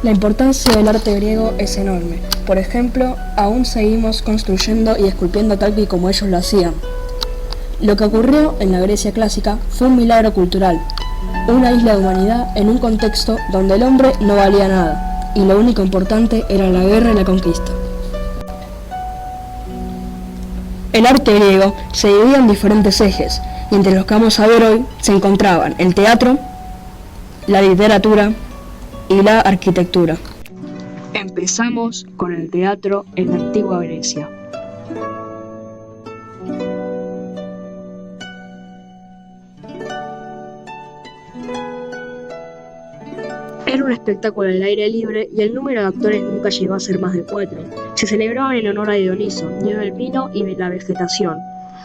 La importancia del arte griego es enorme. Por ejemplo, aún seguimos construyendo y esculpiendo tal y como ellos lo hacían. Lo que ocurrió en la Grecia clásica fue un milagro cultural, una isla de humanidad en un contexto donde el hombre no valía nada, y lo único importante era la guerra y la conquista. El arte griego se dividía en diferentes ejes, y entre los que vamos a ver hoy se encontraban el teatro, la literatura y la arquitectura. Empezamos con el teatro en la antigua Grecia. Era un espectáculo al aire libre y el número de actores nunca llegó a ser más de 4. Se celebraban en honor a Dioniso, dios del vino y de la vegetación.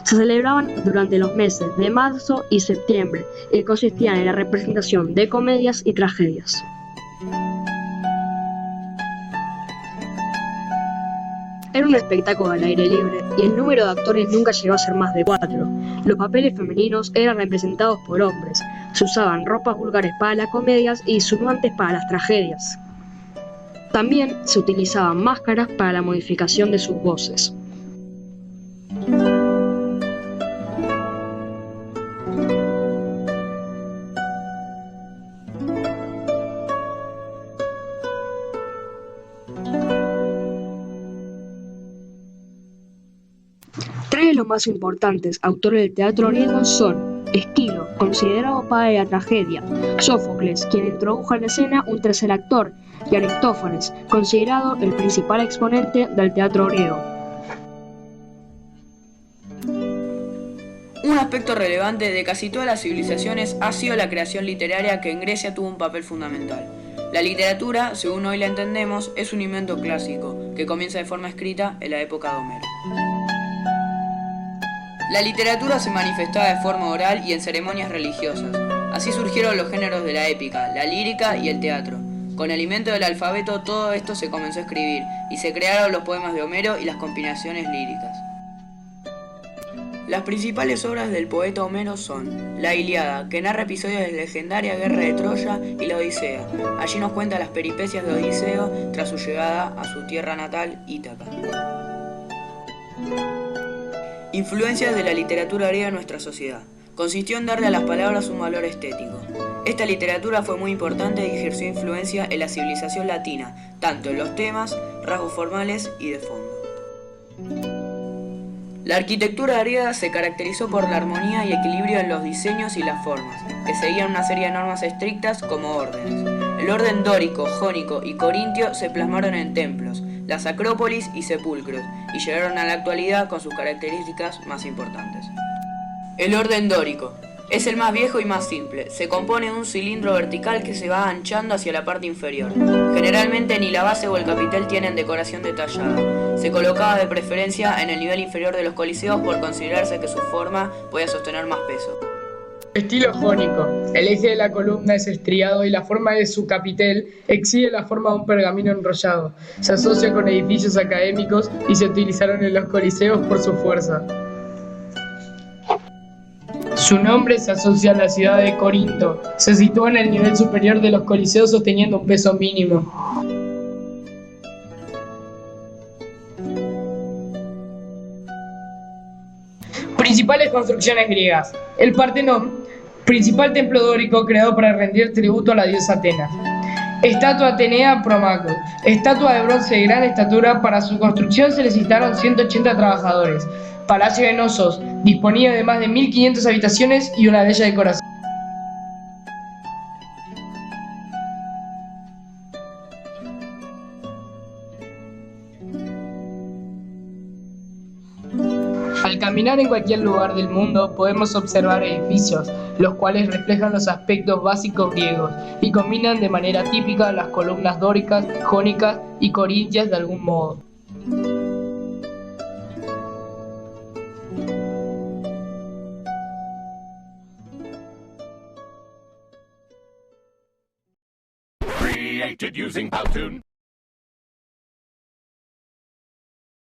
Se celebraban durante los meses de marzo y septiembre y consistían en la representación de comedias y tragedias. Era un espectáculo al aire libre y el número de actores nunca llegó a ser más de 4. Los papeles femeninos eran representados por hombres. Se usaban ropas vulgares para las comedias y disonantes para las tragedias. También se utilizaban máscaras para la modificación de sus voces. Tres de los más importantes autores del teatro griego son Esquilo, considerado padre de la tragedia; Sófocles, quien introdujo en la escena un tercer actor; y Aristófanes, considerado el principal exponente del teatro griego. Un aspecto relevante de casi todas las civilizaciones ha sido la creación literaria, que en Grecia tuvo un papel fundamental. La literatura, según hoy la entendemos, es un invento clásico, que comienza de forma escrita en la época de Homero. La literatura se manifestaba de forma oral y en ceremonias religiosas. Así surgieron los géneros de la épica, la lírica y el teatro. Con el invento del alfabeto, todo esto se comenzó a escribir, y se crearon los poemas de Homero y las compilaciones líricas. Las principales obras del poeta Homero son la Ilíada, que narra episodios de la legendaria guerra de Troya, y la Odisea. Allí nos cuenta las peripecias de Odiseo tras su llegada a su tierra natal, Ítaca. Influencias de la literatura griega en nuestra sociedad. Consistió en darle a las palabras un valor estético. Esta literatura fue muy importante y ejerció influencia en la civilización latina, tanto en los temas, rasgos formales y de fondo. La arquitectura griega se caracterizó por la armonía y equilibrio en los diseños y las formas, que seguían una serie de normas estrictas como órdenes. El orden dórico, jónico y corintio se plasmaron en templos, las acrópolis y sepulcros, y llegaron a la actualidad con sus características más importantes. El orden dórico es el más viejo y más simple. Se compone de un cilindro vertical que se va anchando hacia la parte inferior. Generalmente ni la base o el capitel tienen decoración detallada. Se colocaba de preferencia en el nivel inferior de los coliseos por considerarse que su forma podía sostener más peso. Estilo jónico. El eje de la columna es estriado y la forma de su capitel exhibe la forma de un pergamino enrollado. Se asocia con edificios académicos y se utilizaron en los coliseos por su fuerza. Su nombre se asocia a la ciudad de Corinto. Se sitúa en el nivel superior de los coliseos sosteniendo un peso mínimo. Principales construcciones griegas. El Partenón, principal templo dórico creado para rendir tributo a la diosa Atenas. Estatua Atenea Promachos, estatua de bronce de gran estatura. Para su construcción se necesitaron 180 trabajadores. Palacio de Nosos, disponía de más de 1500 habitaciones y una bella decoración. Al caminar en cualquier lugar del mundo podemos observar edificios, los cuales reflejan los aspectos básicos griegos y combinan de manera típica las columnas dóricas, jónicas y corintias de algún modo. Created using Powtoon.